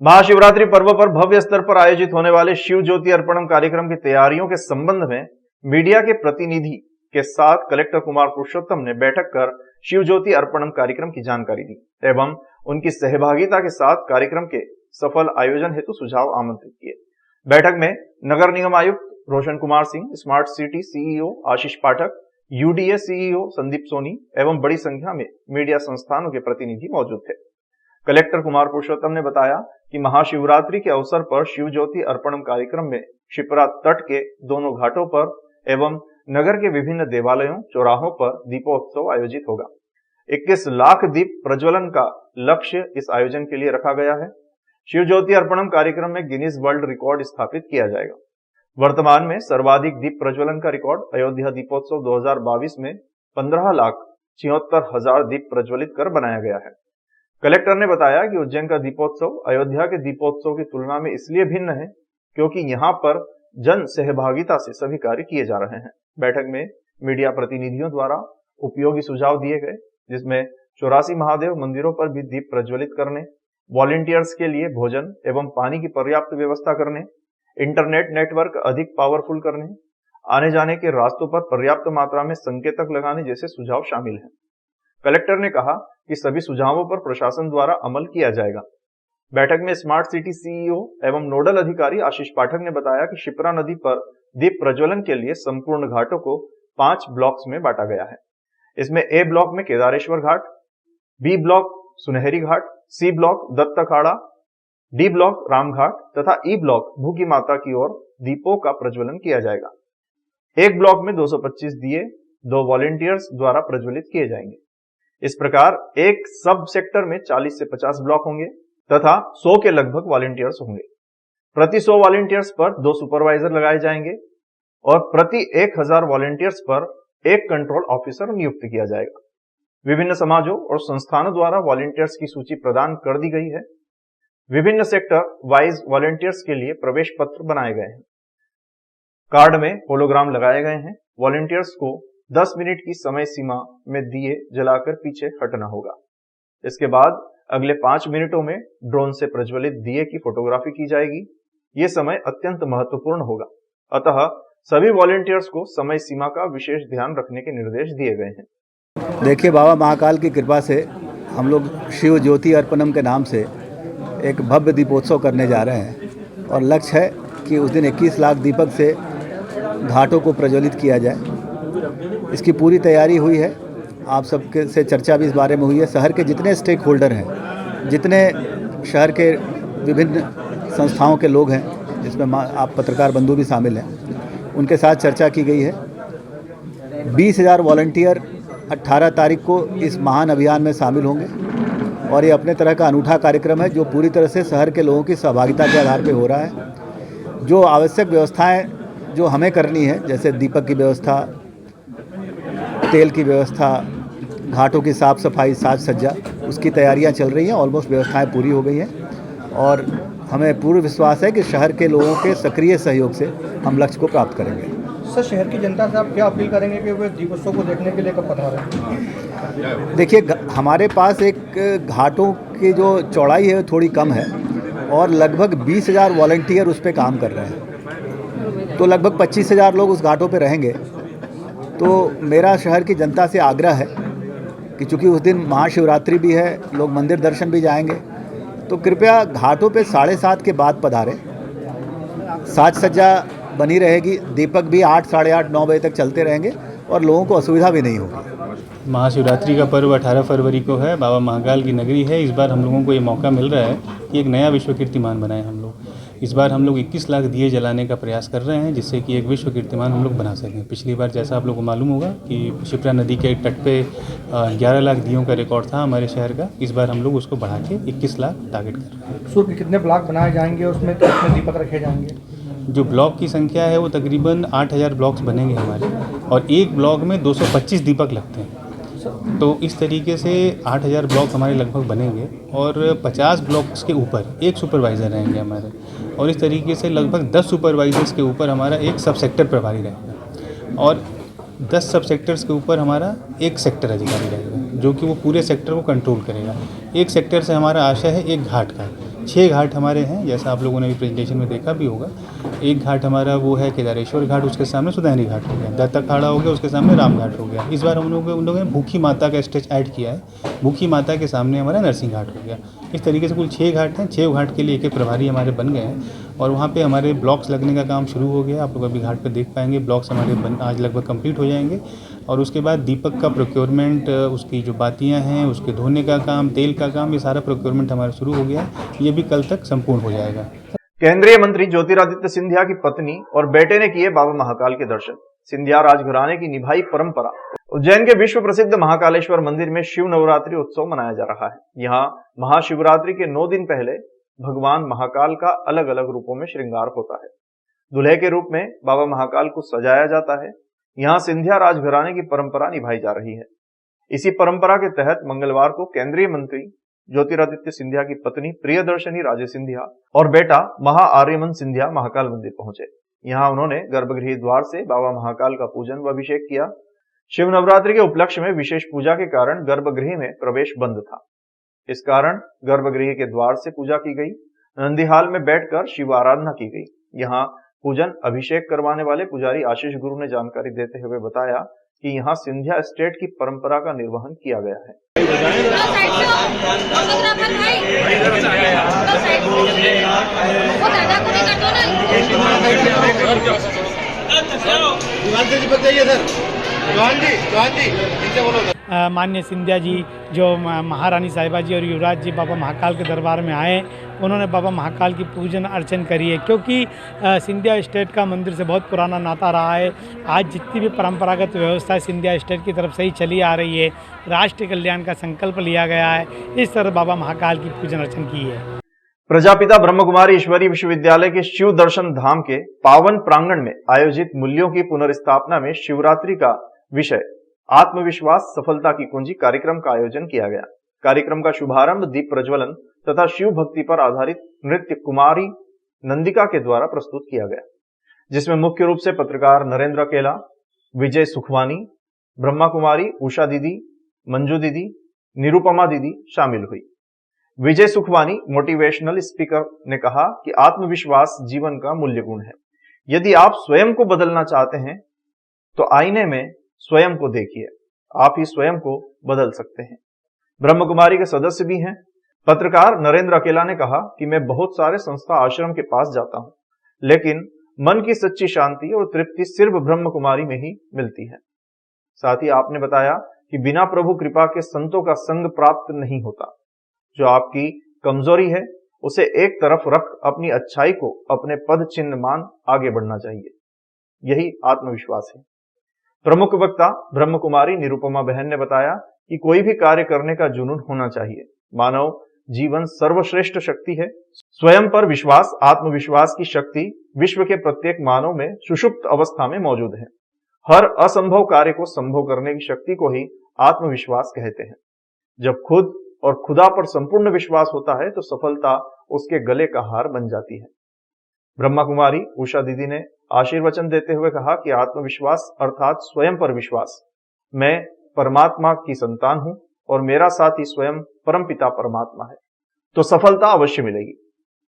महाशिवरात्रि पर्व पर भव्य स्तर पर आयोजित होने वाले शिव ज्योति अर्पणम कार्यक्रम की तैयारियों के संबंध में मीडिया के प्रतिनिधि के साथ कलेक्टर कुमार पुरुषोत्तम ने बैठक कर शिव ज्योति अर्पणम कार्यक्रम की जानकारी दी एवं उनकी सहभागिता के साथ कार्यक्रम के सफल आयोजन हेतु सुझाव आमंत्रित किए। बैठक में नगर निगम आयुक्त Roshan Kumar Singh, smart city CEO Ashish Pathak, UDA CEO Sandeep Soni एवं बड़ी संख्या में मीडिया संस्थानों के प्रतिनिधि मौजूद थे। कलेक्टर कुमार पुरुषोत्तम ने बताया कि महाशिवरात्रि के अवसर पर शिव ज्योति अर्पणम कार्यक्रम में शिप्रा तट के दोनों घाटों पर एवं नगर के विभिन्न देवालयों, चौराहों पर दीपोत्सव आयोजित होगा। 21 लाख दीप प्रज्वलन का लक्ष्य इस आयोजन के लिए रखा गया है। शिव ज्योति अर्पणम कार्यक्रम में गिनीज वर्ल्ड रिकॉर्ड स्थापित किया जाएगा। वर्तमान में सर्वाधिक दीप प्रज्वलन का रिकॉर्ड अयोध्या दीपोत्सव 2022 में 15,76,000 दीप प्रज्वलित कर बनाया गया है। कलेक्टर ने बताया कि उज्जैन का दीपोत्सव अयोध्या के दीपोत्सव की तुलना में इसलिए भिन्न है क्योंकि यहाँ पर जन सहभागिता से सभी कार्य किए जा रहे हैं। बैठक में मीडिया प्रतिनिधियों द्वारा उपयोगी सुझाव दिए गए, जिसमें 84 महादेव मंदिरों पर भी दीप प्रज्वलित करने, वॉलंटियर्स के लिए भोजन एवं पानी की पर्याप्त व्यवस्था करने, इंटरनेट नेटवर्क अधिक पावरफुल करने, आने जाने के रास्तों पर पर्याप्त मात्रा में संकेतक लगाने जैसे सुझाव शामिल हैं। कलेक्टर ने कहा कि सभी सुझावों पर प्रशासन द्वारा अमल किया जाएगा। बैठक में स्मार्ट सिटी सीईओ एवं नोडल अधिकारी आशीष पाठक ने बताया कि शिप्रा नदी पर दीप प्रज्वलन के लिए संपूर्ण घाटों को 5 ब्लॉक्स में बांटा गया है। इसमें ए ब्लॉक में केदारेश्वर घाट, बी ब्लॉक सुनहरी घाट, सी ब्लॉक दत्त अखाड़ा, डी ब्लॉक रामघाट तथा ई ब्लॉक भूखी माता की ओर दीपों का प्रज्वलन किया जाएगा। एक ब्लॉक में 225 दिए 2 वॉलंटियर्स द्वारा प्रज्वलित किए जाएंगे। इस प्रकार एक सब सेक्टर में 40 से 50 ब्लॉक होंगे तथा 100 के लगभग वॉलंटियर्स होंगे। प्रति 100 वॉलंटियर्स पर 2 सुपरवाइजर लगाए जाएंगे और प्रति 1000 वॉलंटियर्स पर 1 कंट्रोल ऑफिसर नियुक्त किया जाएगा। विभिन्न समाजों और संस्थानों द्वारा वॉलंटियर्स की सूची प्रदान कर दी गई है। विभिन्न सेक्टर वाइज वॉलंटियर्स के लिए प्रवेश पत्र बनाए गए हैं। कार्ड में होलोग्राम लगाए गए हैं। वॉलंटियर्स को 10 मिनट की समय सीमा में दिए जलाकर पीछे हटना होगा। इसके बाद अगले 5 मिनटों में ड्रोन से प्रज्वलित दिए की फोटोग्राफी की जाएगी। ये समय अत्यंत महत्वपूर्ण होगा, अतः सभी वॉलंटियर्स को समय सीमा का विशेष ध्यान रखने के निर्देश दिए गए हैं। देखिए, बाबा महाकाल की कृपा से हम लोग शिव ज्योति अर्पणम के नाम से एक भव्य दीपोत्सव करने जा रहे हैं और लक्ष्य है कि उस दिन 21 लाख दीपक से घाटों को प्रज्वलित किया जाए। इसकी पूरी तैयारी हुई है। आप सबके से चर्चा भी इस बारे में हुई है। शहर के जितने स्टेक होल्डर हैं, जितने शहर के विभिन्न संस्थाओं के लोग हैं, जिसमें आप पत्रकार बंधु भी शामिल हैं, उनके साथ चर्चा की गई है। 20,000 वॉलंटियर 18 तारीख को इस महान अभियान में शामिल होंगे और ये अपने तरह का अनूठा कार्यक्रम है जो पूरी तरह से शहर के लोगों की सहभागिता के आधार पर हो रहा है। जो आवश्यक व्यवस्थाएँ जो हमें करनी है, जैसे दीपक की व्यवस्था, तेल की व्यवस्था, घाटों की साफ़ सफाई, साज सज्जा, उसकी तैयारियां चल रही हैं। ऑलमोस्ट व्यवस्थाएं पूरी हो गई हैं और हमें पूर्ण विश्वास है कि शहर के लोगों के सक्रिय सहयोग से हम लक्ष्य को प्राप्त करेंगे। सर, शहर की जनता से आप क्या अपील करेंगे कि वे दीपोत्सव को देखने के लिए कब पधारें? देखिए, हमारे पास एक घाटों की जो चौड़ाई है थोड़ी कम है और लगभग 20,000 वॉलंटियर उस पर काम कर रहे हैं, तो लगभग 25,000 लोग उस घाटों पर रहेंगे। तो मेरा शहर की जनता से आग्रह है कि चूँकि उस दिन महाशिवरात्रि भी है, लोग मंदिर दर्शन भी जाएंगे, तो कृपया घाटों पे 7:30 के बाद पधारें। साज सज्जा बनी रहेगी, दीपक भी 8, साढ़े 8, 9 बजे तक चलते रहेंगे और लोगों को असुविधा भी नहीं होगी। महाशिवरात्रि का पर्व 18 फरवरी को है। बाबा महाकाल की नगरी है। इस बार हम लोगों को ये मौका मिल रहा है कि एक नया विश्व कीर्तिमान बनाएं हम लोग। इस बार हम लोग 21 लाख दिए जलाने का प्रयास कर रहे हैं, जिससे कि एक विश्व कीर्तिमान हम लोग बना सकें। पिछली बार जैसा आप लोग को मालूम होगा कि शिप्रा नदी के तट पे 11 लाख दियों का रिकॉर्ड था हमारे शहर का। इस बार हम लोग उसको बढ़ा के 21 लाख टारगेट कर रहे हैं। सो कितने ब्लॉक बनाए जाएंगे, उसमें कितने दीपक रखे जाएंगे? जो ब्लॉक की संख्या है वो तकरीबन 8,000 ब्लॉक्स बनेंगे हमारे और एक ब्लॉक में 225 दीपक लगते हैं। तो इस तरीके से 8,000 ब्लॉक हमारे लगभग बनेंगे और 50 ब्लॉक्स के ऊपर एक सुपरवाइज़र रहेंगे हमारे और इस तरीके से लगभग 10 सुपरवाइजर्स के ऊपर हमारा एक सब सेक्टर प्रभारी रहेगा और 10 सब सेक्टर्स के ऊपर हमारा एक सेक्टर अधिकारी रहेगा जो कि वो पूरे सेक्टर को कंट्रोल करेगा। एक सेक्टर से हमारा आशय है एक घाट का 6 घाट हमारे हैं, जैसा आप लोगों ने भी प्रेजेंटेशन में देखा भी होगा। एक घाट हमारा वो है केदारेश्वर घाट, उसके सामने सुदैनी घाट हो गया, दत्त अखाड़ा हो गया, उसके सामने राम घाट हो गया। इस बार उन लोगों ने भूखी माता का स्टेज ऐड किया है, भूखी माता के सामने हमारा नरसिंह घाट हो गया। इस तरीके से कुल 6 घाट हैं, 6 घाट के लिए एक प्रभारी हमारे बन गए हैं और वहाँ पे हमारे ब्लॉक्स लगने का काम शुरू हो गया। आप लोग अभी घाट पे देख पाएंगे, ब्लॉक्स हमारे आज लगभग कंप्लीट हो जाएंगे और उसके बाद दीपक का प्रोक्योरमेंट, उसकी जो बातियाँ हैं, उसके धोने का काम, तेल का काम, ये सारा प्रोक्योरमेंट हमारा शुरू हो गया। ये भी कल तक संपूर्ण हो जाएगा। केंद्रीय मंत्री ज्योतिरादित्य सिंधिया की पत्नी और बेटे ने किए बाबा महाकाल के दर्शन। सिंधिया राजघराने की निभाई परंपरा। उज्जैन के विश्व प्रसिद्ध महाकालेश्वर मंदिर में शिव नवरात्रि उत्सव मनाया जा रहा है। यहाँ महाशिवरात्रि के 9 दिन पहले भगवान महाकाल का अलग अलग रूपों में श्रृंगार होता है। दूल्हे के रूप में बाबा महाकाल को सजाया जाता है। यहाँ सिंधिया राजघराने की परंपरा निभाई जा रही है। इसी परंपरा के तहत मंगलवार को केंद्रीय मंत्री ज्योतिरादित्य सिंधिया की पत्नी प्रियदर्शनी राजे सिंधिया और बेटा महाआर्यमन सिंधिया महाकाल मंदिर पहुंचे। यहाँ उन्होंने गर्भगृह द्वार से बाबा महाकाल का पूजन व अभिषेक किया। शिव नवरात्रि के उपलक्ष्य में विशेष पूजा के कारण गर्भगृह में प्रवेश बंद था। इस कारण गर्भगृह के द्वार से पूजा की गई। नंदीहाल में बैठकर शिव आराधना की गई। यहाँ पूजन अभिषेक करवाने वाले पुजारी आशीष गुरु ने जानकारी देते हुए बताया कि यहाँ सिंधिया स्टेट की परंपरा का निर्वहन किया गया है। माननीय सिंधिया जी जो महारानी साहिबा जी और युवराज जी बाबा महाकाल के दरबार में आए, उन्होंने बाबा महाकाल की पूजन अर्चन करी है, क्योंकि सिंधिया स्टेट का मंदिर से बहुत पुराना नाता रहा है। आज जितनी भी परंपरागत व्यवस्था सिंधिया स्टेट की तरफ से ही चली आ रही है, राष्ट्र कल्याण का संकल्प लिया गया है, इस तरह बाबा महाकाल की पूजन अर्चन की है। प्रजापिता ब्रह्मकुमारी ईश्वरीय विश्वविद्यालय के शिव दर्शन धाम के पावन प्रांगण में आयोजित मूल्यों की पुनर्स्थापना में शिवरात्रि का विषय आत्मविश्वास सफलता की कुंजी कार्यक्रम का आयोजन किया गया। कार्यक्रम का शुभारंभ दीप प्रज्वलन तथा शिव भक्ति पर आधारित नृत्य कुमारी नंदिका के द्वारा प्रस्तुत किया गया, जिसमें मुख्य रूप से पत्रकार नरेंद्र अकेला, विजय सुखवानी, ब्रह्मा कुमारी, उषा दीदी, मंजू दीदी, निरुपमा दीदी शामिल हुई। विजय सुखवानी मोटिवेशनल स्पीकर ने कहा कि आत्मविश्वास जीवन का मूल्य गुण है। यदि आप स्वयं को बदलना चाहते हैं तो आईने में स्वयं को देखिए, आप ही स्वयं को बदल सकते हैं। ब्रह्म कुमारी के सदस्य भी हैं। पत्रकार नरेंद्र अकेला ने कहा कि मैं बहुत सारे संस्था आश्रम के पास जाता हूं, लेकिन मन की सच्ची शांति और तृप्ति सिर्फ ब्रह्म कुमारी में ही मिलती है। साथ ही आपने बताया कि बिना प्रभु कृपा के संतों का संग प्राप्त नहीं होता। जो आपकी कमजोरी है उसे एक तरफ रख अपनी अच्छाई को अपने पद चिन्ह मान आगे बढ़ना चाहिए, यही आत्मविश्वास है। प्रमुख वक्ता ब्रह्म कुमारी निरुपमा बहन ने बताया कि कोई भी कार्य करने का जुनून होना चाहिए। मानव जीवन सर्वश्रेष्ठ शक्ति है। स्वयं पर विश्वास, आत्मविश्वास की शक्ति विश्व के प्रत्येक मानव में सुषुप्त अवस्था में मौजूद है। हर असंभव कार्य को संभव करने की शक्ति को ही आत्मविश्वास कहते हैं। जब खुद और खुदा पर संपूर्ण विश्वास होता है तो सफलता उसके गले का हार बन जाती है। ब्रह्मा कुमारी उषा दीदी ने आशीर्वचन देते हुए कहा कि आत्मविश्वास अर्थात स्वयं पर विश्वास। मैं परमात्मा की संतान हूं और मेरा साथी स्वयं परमपिता परमात्मा है, तो सफलता अवश्य मिलेगी।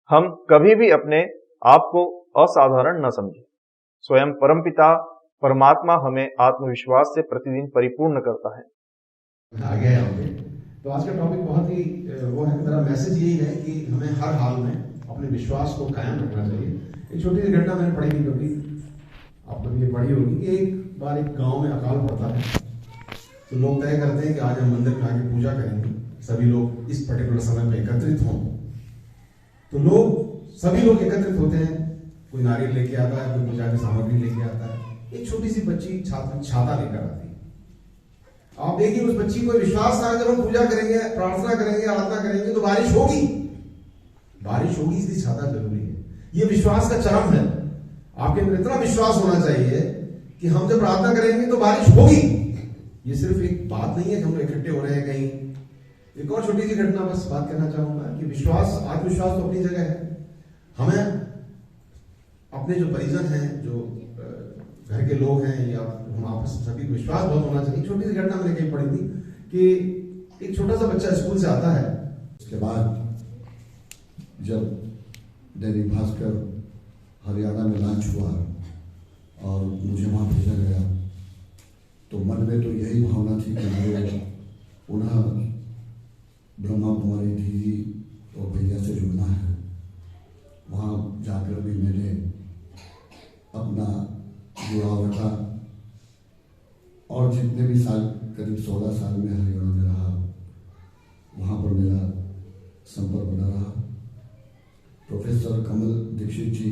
हम कभी भी अपने आप को असाधारण न समझें। स्वयं परमपिता परमात्मा हमें आत्मविश्वास से प्रतिदिन परिपूर्ण करता है। आगे तो आज का टॉपिक बहुत ही वो है। मेरा मैसेज यही है कि हमें हर हाल में अपने विश्वास को कायम रखना चाहिए। एक छोटी सी घटना मैंने पढ़ी थी, कभी आप लोग ये पढ़ी होगी कि एक बार एक गांव में अकाल पड़ता है, तो लोग तय करते हैं कि आज हम मंदिर में आके पूजा करेंगे, सभी लोग इस पर्टिकुलर समय में एकत्रित हों। तो सभी लोग एकत्रित होते हैं, कोई नारियल लेके आता है, कोई पूजा की सामग्री लेके आता है। एक छोटी सी बच्ची छाता लेकर आती है। आप देखिए उस बच्ची को विश्वास था, जब हम पूजा करेंगे, प्रार्थना करेंगे, आराधना करेंगे तो बारिश होगी, इसलिए छाता जरूरी है। ये विश्वास का चरम है। आपके अंदर इतना विश्वास होना चाहिए कि हम जब प्रार्थना करेंगे तो बारिश होगी। ये सिर्फ एक बात नहीं है कि हम लोग इकट्ठे हो रहे हैं कहीं। एक और छोटी सी घटना बस बात करना चाहूंगा कि विश्वास, आत्मविश्वास तो अपनी जगह है। हमें अपने जो परिजन हैं, जो घर के लोग हैं, या हम आपस में सभी विश्वास बहुत होना चाहिए। छोटी सी घटना मैंने कहीं पढ़ी थी कि एक छोटा सा बच्चा स्कूल से आता है, उसके बाद जब दैनिक भास्कर हरियाणा में लॉन्च हुआ और मुझे वहाँ भेजा गया तो मन में तो यही भावना थी कि मुझे पुनः ब्रह्मा कुमारी दीदी और भैया से जुड़ना है। वहाँ जाकर भी मैंने अपना जुड़ाव रखा और जितने भी साल, करीब 16 साल में हरियाणा में रहा, वहाँ पर मेरा संपर्क बना रहा। प्रोफेसर कमल दीक्षित जी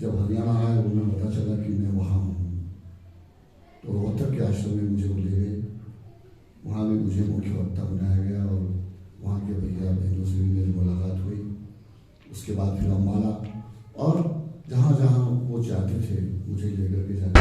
जब हरियाणा आए, उन्हें पता चला कि मैं वहाँ हूँ, तो रोहतक के आश्रम में मुझे वो ले गए। वहाँ भी मुझे मुख्य वक्ता बनाया गया और वहाँ के भैया बहनों से भी मेरी मुलाकात हुई। उसके बाद फिर अम्बाला और जहाँ जहाँ वो चाहते थे मुझे लेकर के जाते।